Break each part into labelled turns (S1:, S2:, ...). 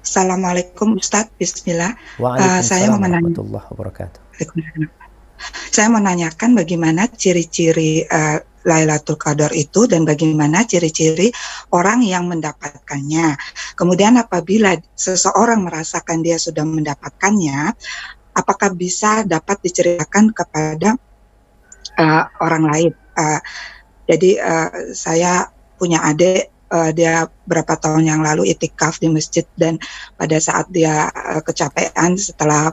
S1: Assalamualaikum Ustadz, Bismillah. Saya mau
S2: Waalaikumsalam
S1: menanya,
S2: warahmatullahi wabarakatuh.
S1: saya menanyakan bagaimana ciri-ciri Lailatul Qadar itu dan bagaimana ciri-ciri orang yang mendapatkannya. Kemudian apabila seseorang merasakan dia sudah mendapatkannya, apakah bisa dapat diceritakan kepada orang lain? Saya punya adik, dia berapa tahun yang lalu itikaf di masjid, dan pada saat dia kecapean setelah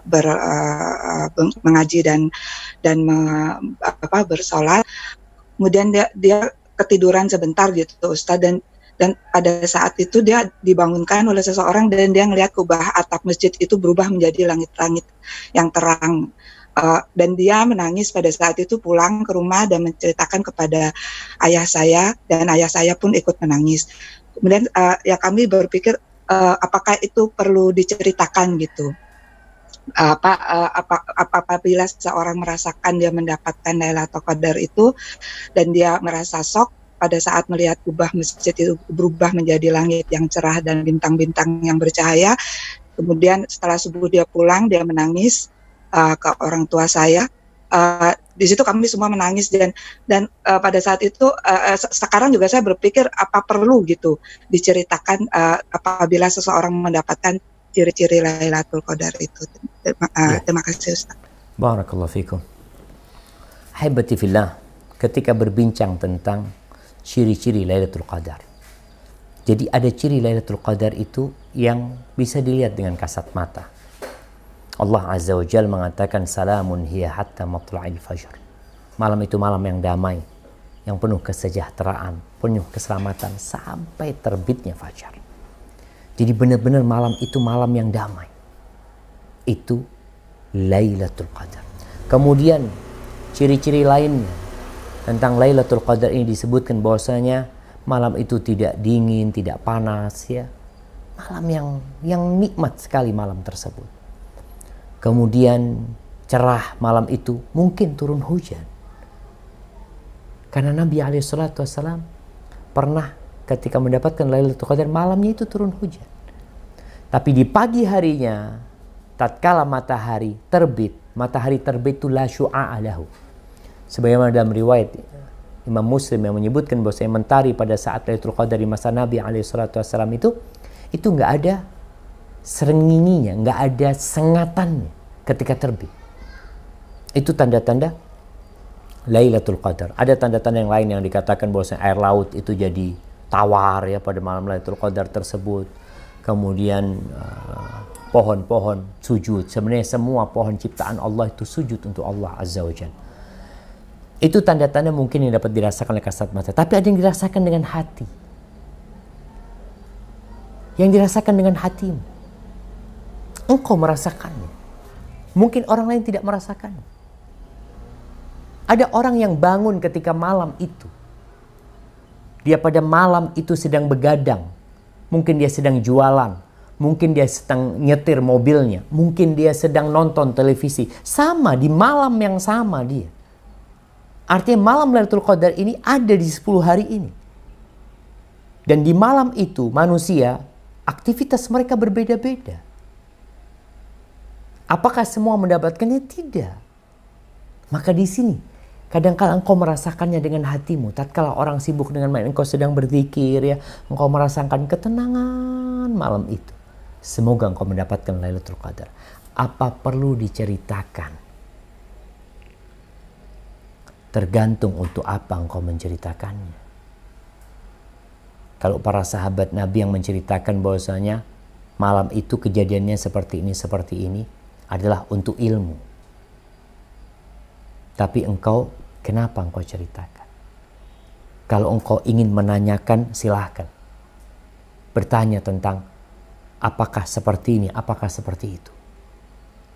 S1: mengaji dan bersolat, kemudian dia ketiduran sebentar gitu Ustaz, dan pada saat itu dia dibangunkan oleh seseorang dan dia ngelihat kubah atap masjid itu berubah menjadi langit-langit yang terang. Dan dia menangis pada saat itu, pulang ke rumah dan menceritakan kepada ayah saya, dan ayah saya pun ikut menangis. Kemudian ya kami berpikir apakah itu perlu diceritakan gitu. Apabila seseorang merasakan dia mendapatkan Lailatul Qadar itu dan dia merasa shock pada saat melihat kubah masjid itu berubah menjadi langit yang cerah dan bintang-bintang yang bercahaya. Kemudian setelah subuh dia pulang, dia menangis ke orang tua saya. Di situ kami semua menangis, dan pada saat itu sekarang juga saya berpikir apa perlu gitu diceritakan apabila seseorang mendapatkan ciri-ciri Lailatul Qadar itu. Terima kasih Ustaz.
S2: Barakallahu fikum. Haibati fillah, ketika berbincang tentang ciri-ciri Lailatul Qadar. Jadi ada ciri Lailatul Qadar itu yang bisa dilihat dengan kasat mata. Allah Azza wa Jalla mengatakan salamun hiya hatta matla'il fajr. Malam itu malam yang damai, yang penuh kesejahteraan, penuh keselamatan sampai terbitnya fajar. Jadi benar-benar malam itu malam yang damai. Itu Lailatul Qadar. Kemudian ciri-ciri lainnya tentang Lailatul Qadar ini disebutkan bahwasanya malam itu tidak dingin, tidak panas ya. Malam yang nikmat sekali malam tersebut. Kemudian cerah malam itu, mungkin turun hujan. Karena Nabi SAW pernah ketika mendapatkan Lailatul Qadar malamnya itu turun hujan. Tapi di pagi harinya, tatkala matahari terbit itu la syu'a'a lahu. Sebagaimana dalam riwayat Imam Muslim yang menyebutkan bahwa saya mentari pada saat Lailatul Qadar di masa Nabi SAW itu nggak ada serenginginya, nggak ada sengatannya ketika terbit. Itu tanda-tanda Lailatul Qadar. Ada tanda-tanda yang lain yang dikatakan bahwa air laut itu jadi tawar ya pada malam Lailatul Qadar tersebut. Kemudian pohon-pohon sujud. Sebenarnya semua pohon ciptaan Allah itu sujud untuk Allah Azza wa Jalla. Itu tanda-tanda mungkin yang dapat dirasakan oleh kasat mata. Tapi ada yang dirasakan dengan hati. Yang dirasakan dengan hatimu. Engkau merasakannya. Mungkin orang lain tidak merasakannya. Ada orang yang bangun ketika malam itu. Dia pada malam itu sedang begadang. Mungkin dia sedang jualan. Mungkin dia sedang nyetir mobilnya. Mungkin dia sedang nonton televisi. Sama, di malam yang sama dia. Artinya malam Lailatul Qadar ini ada di 10 hari ini. Dan di malam itu manusia, aktivitas mereka berbeda-beda. Apakah semua mendapatkannya? Tidak. Maka di sini, kadang-kala engkau merasakannya dengan hatimu. Tatkala orang sibuk dengan main, engkau sedang berzikir ya, engkau merasakan ketenangan malam itu. Semoga engkau mendapatkan Lailatul Qadar. Apa perlu diceritakan? Tergantung untuk apa engkau menceritakannya. Kalau para sahabat Nabi yang menceritakan bahwasanya malam itu kejadiannya seperti ini adalah untuk ilmu. Tapi engkau, kenapa engkau ceritakan? Kalau engkau ingin menanyakan, silahkan. Bertanya tentang apakah seperti ini, apakah seperti itu.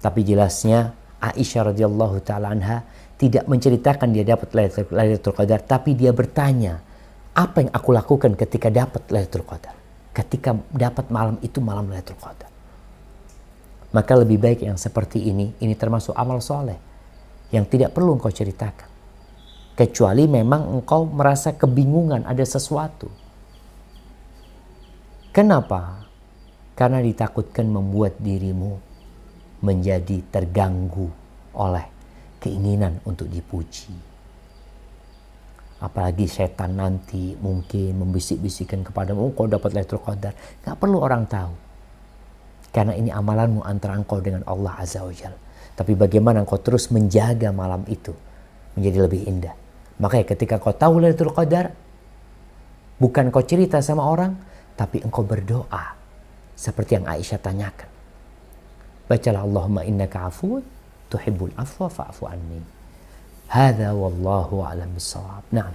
S2: Tapi jelasnya Aisyah radhiyallahu ta'ala anha tidak menceritakan dia dapat Lailatul Qadar, tapi dia bertanya, apa yang aku lakukan ketika dapat Lailatul Qadar? Ketika dapat malam itu malam Lailatul Qadar. Maka lebih baik yang seperti ini termasuk amal soleh yang tidak perlu engkau ceritakan. Kecuali memang engkau merasa kebingungan ada sesuatu. Kenapa? Karena ditakutkan membuat dirimu menjadi terganggu oleh keinginan untuk dipuji. Apalagi setan nanti mungkin membisik-bisikkan kepadamu, oh, kau dapat Lailatul Qadar. Gak perlu orang tahu. Karena ini amalanmu antara engkau dengan Allah Azza wa Jalla. Tapi bagaimana engkau terus menjaga malam itu menjadi lebih indah. Makanya ketika kau tahu Lailatul Qadar, bukan kau cerita sama orang, tapi engkau berdoa. Seperti yang Aisyah tanyakan. Bacalah Allahumma innaka afuwun tuhibbul afwa fa'fu anni. Hadza wallahu a'lam bissawab. Nah.